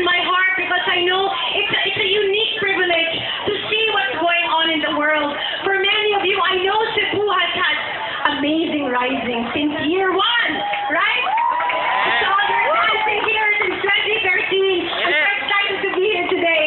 in my heart because I know it's a unique privilege to see what's going on in the world. For many of you, I know Cebu has had amazing rising since year one, right? So they're dancing here since 2013. I'm so excited to be here today.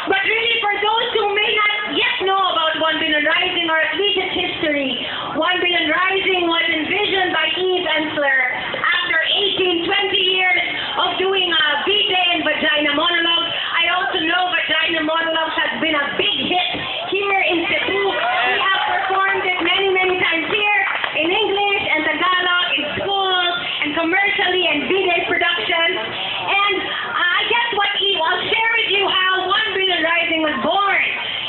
But really, for those who may not yet know about 1 Billion Rising, or at least its history, 1 Billion Rising was envisioned by Eve Ensler after 18, 20 years of doing V-Day and Vagina Monologues. I also know Vagina Monologues has been a big hit here in Cebu. We have performed it many, many times here in English and Tagalog, in schools, and commercially, and V-Day productions. And I guess what Eve, I'll share with you how 1 Billion Rising was born.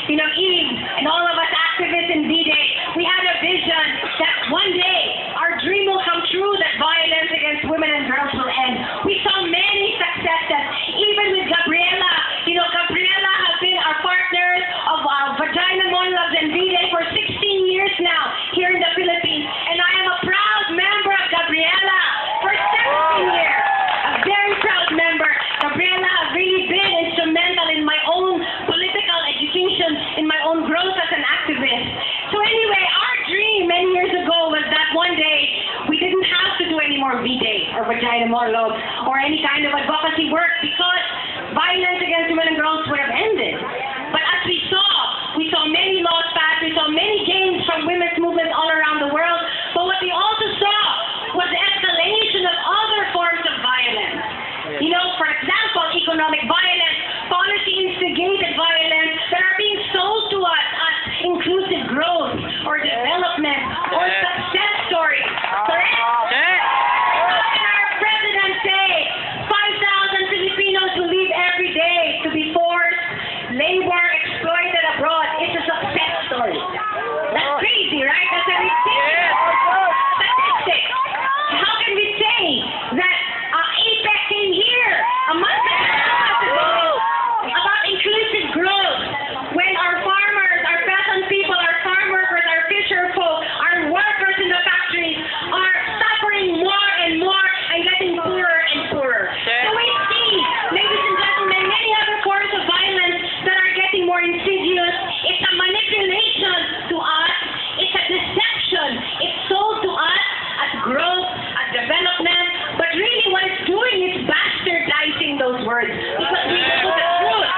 You know, Eve and all of us activists in V-Day, we had a vision that one day our dream will come true, that violence against women and girls will end. We saw many successes, even with Gabriela. You know, Gabriela has been our partners of Vagina Monologues and V-Day for 16 years now here in the Philippines. And I am a proud member of Gabriela for 17 years. A very proud member. Gabriela has really been instrumental in my own political education, in my own growth as an activist. So anyway, our dream many years ago was that one day we didn't have to do any more V-Day or Vagina Monologues or any kind of advocacy work because violence against women and girls would have ended. But as we saw many laws passed, we saw many gains from women's movements all around the world. But what we also saw was the escalation of other forms of violence. You know, for example, economic violence, policy-instigated violence that are being sold to us as inclusive growth or development or success stories. Correct? How can our president say 5,000 Filipinos who leave every day to be forced, labor, exploited abroad? It's a success story. That's crazy, right? That's a ridiculous statistic. How can we say that APEC came here a month ago about inclusive growth when our farmers, our peasant people, our farm workers, our fisher folk, our workers in the factories are suffering more and more and getting poorer and poorer. So we see, ladies and gentlemen, many other forms of violence that are getting more insidious. It's a manipulation to us. It's a deception. It's sold to us as growth, as development. But really what it's doing is bastardizing those words because we know the truth.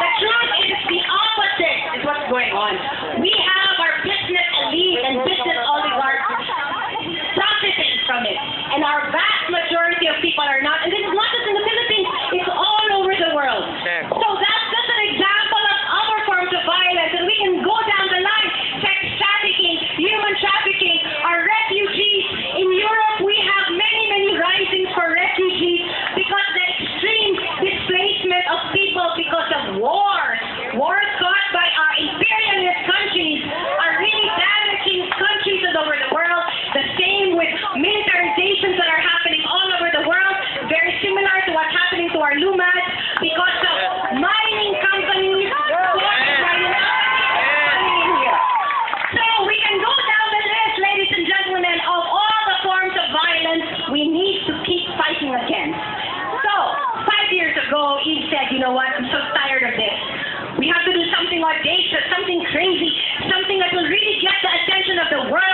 The truth is the opposite is what's going on. We have our business elite and business oligarchs profiting from it. And our vast majority of people are not. And this is not just in the Philippines. It's all over the world. So that's just an example of other forms of violence. And we can go down the line. Sex trafficking, human trafficking, our refugees. In Europe, we have many, many risings for refugees because the extreme displacement of people because of wars. Wars caused by our imperialist countries are really damaging countries all over the world. The same with militarizations that are happening all over the world. Very similar to what's happening to our LUMAD because of mining companies. So we can go down the list, ladies and gentlemen, of all the forms of violence we need to keep fighting against. So, 5 years ago, Eve said, you know what, I'm so tired of this. We have to do something audacious, something crazy, something that will really get the attention of the world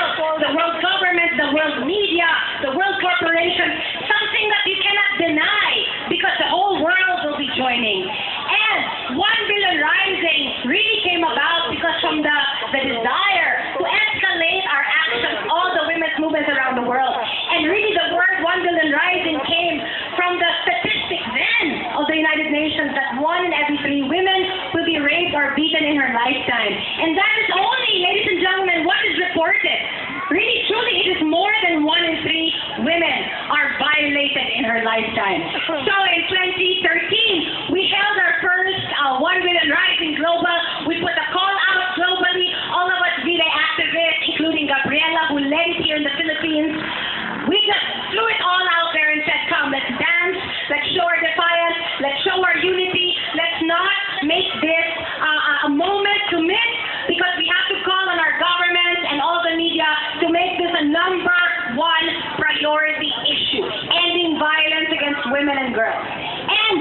government, the world media, the world corporations, something that you cannot deny because the whole world will be joining. And 1 Billion Rising really came about because from the desire to escalate our actions, all the women's movements around the world. And really the word 1 Billion Rising came from the statistics then of the United Nations that 1 in every 3 women will be raped or beaten in her lifetime. And that is only, ladies and gentlemen, what is reported. Really, truly, it is more than 1 in 3 women are violated in her lifetime. So in 2013, we held our first 1 Billion Rising Global. We put a call out globally. All of us V-Day activists, including Gabriela, who led it here in the Philippines. We just threw it all out there and said, come, let's dance, let's show our defiance, let's show our unity, let's not make this a moment to miss because we have to call on our government and all the media to make this a #1 priority issue, ending violence against women and girls. And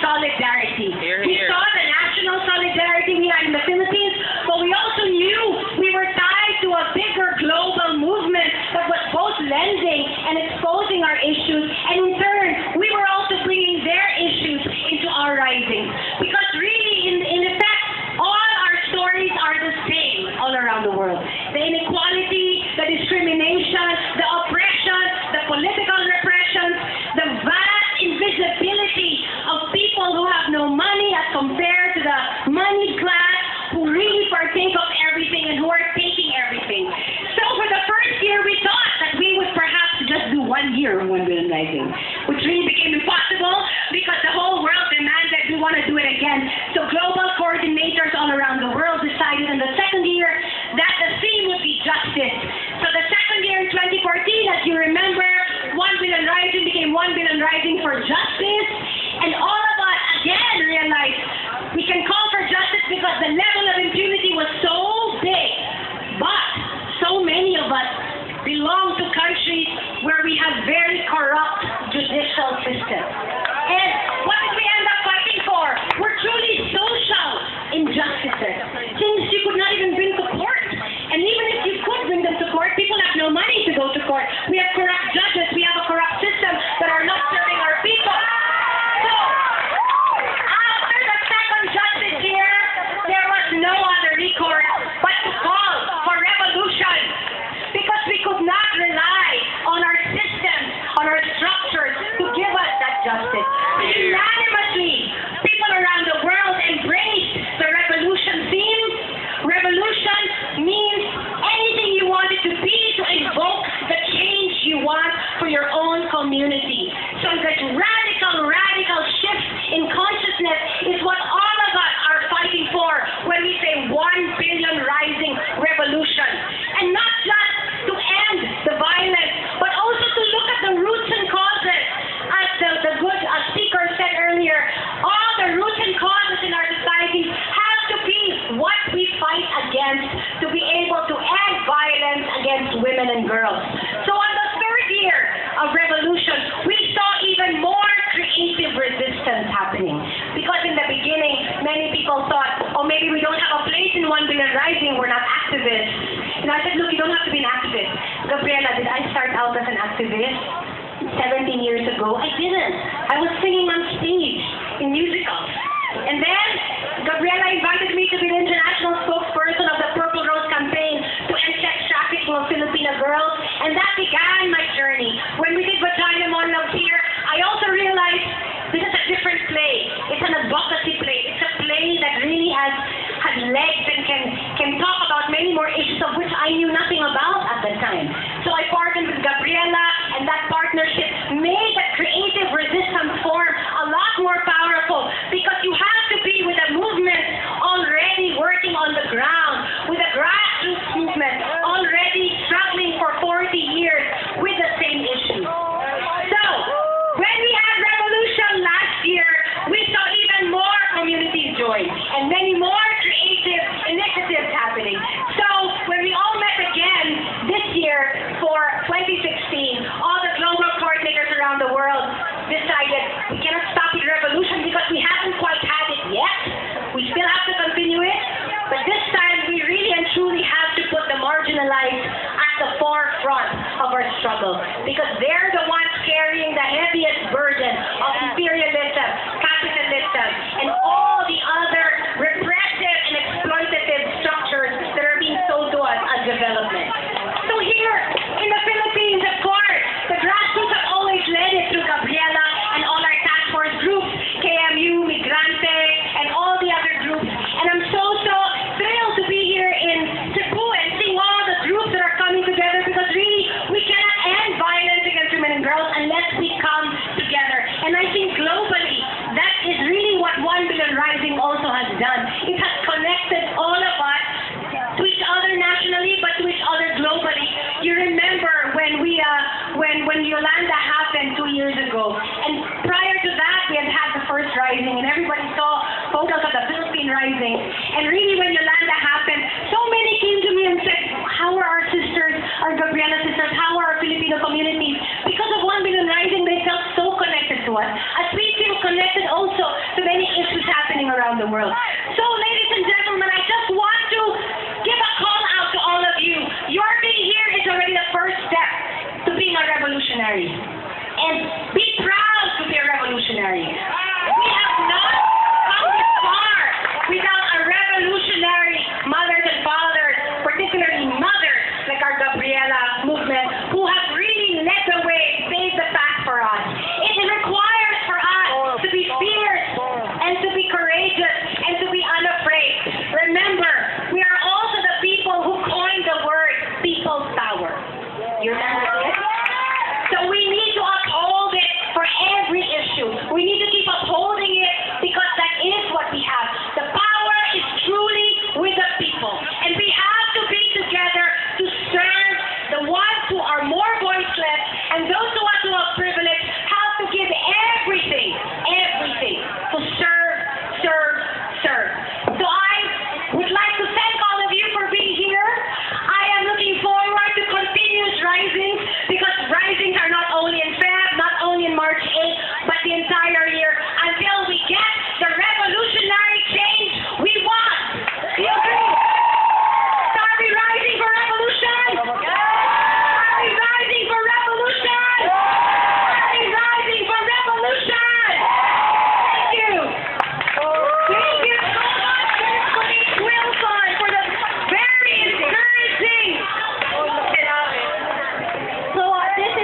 solidarity. Here, We here. saw the national solidarity we had in the Philippines, but we also knew we were tied to a bigger global movement that was both lending and exposing our issues, and in turn, we were also bringing their issues into our rising. Because really, in effect, all our stories are the same all around the world. The inequality, the discrimination, the oppression, the political repression, the vast invisibility of people who have no money as compared to the money class who really partake of everything and who are taking everything. So for the first year, we thought that we would perhaps just do 1 year of 1 billion rising, which really became impossible because the whole world demanded we want to do it again. So global coordinators all around the world decided in the second year that the theme would be justice. So the second year in 2014, as you remember, 1 billion rising became 1 billion rising for justice, and all of us again realized we can call for justice because the level of impunity was so big, but so many of us belong to countries where we have very corrupt judicial systems. And what did we end up fighting for? We're truly social injustices, things you could not even bring to court. And even if you could bring them to court, people have no money to go to court. We have corrupt judges, we have a corrupt system that are not serving our people. So, after the second justice year, there was no other recourse but to call for revolution. Because we could not rely on our systems, on our structures to give us that justice. Unanimously, people around the world embraced the revolution theme. Revolution means anything you want it to be to invoke the change you want for your own community. So this radical shift in consciousness is what all of us are fighting for when we say 1 billion rising revolution. And not just to end the violence, but also to look at the roots and causes. As the good speaker said earlier, all the roots and causes in our society have to be what we fight against to be able to end violence against women and girls. So on the third year of revolution, we saw even more creative resistance happening. Because in the beginning, many people thought, oh, maybe we don't have a place in 1 billion rising, we're not activists. And I said, look, you don't have to be an activist. Gabriela, did I start out as an activist 17 years ago? I didn't. I was singing on stage in musicals. And then, Gabriela invited me to be the international spokesperson of the Purple Rose campaign to end sex trafficking of Filipino girls. And that began my journey. When we did Vagina Monologue here, I also realized this is a different play. It's an advocacy play. It's a play that really has legs and can talk about many more issues of which I knew nothing about at the time. So I partnered with Gabriela, and that partnership made that creative resistance form a lot more powerful, because you have to be with a movement already working on the ground, with a grassroots movement already struggling for 40 years with the same issue. So, when we had revolution last year, we saw even more communities join and many more creative initiatives happening. So, when we all met again this year for 2016, all the global coordinators around the world decided we cannot stop the revolution because we haven't quite had it yet. We still have to continue it, but this time we really and truly have to put the marginalized at the forefront of our struggle, because they're the ones carrying the heaviest burden of imperialism, capitalism, and all the other repressive and exploitative structures that are being sold to us as development. So here in the Philippines, of course, the grassroots have always led it through Gabriela and all our task force groups, KMU, Migrante, and all the other groups. And I'm so thrilled to be here in Cebu and seeing all the groups that are coming together, because really we cannot end violence against women and girls unless we come together. And I think globally, that around the world. So, ladies and gentlemen, I just want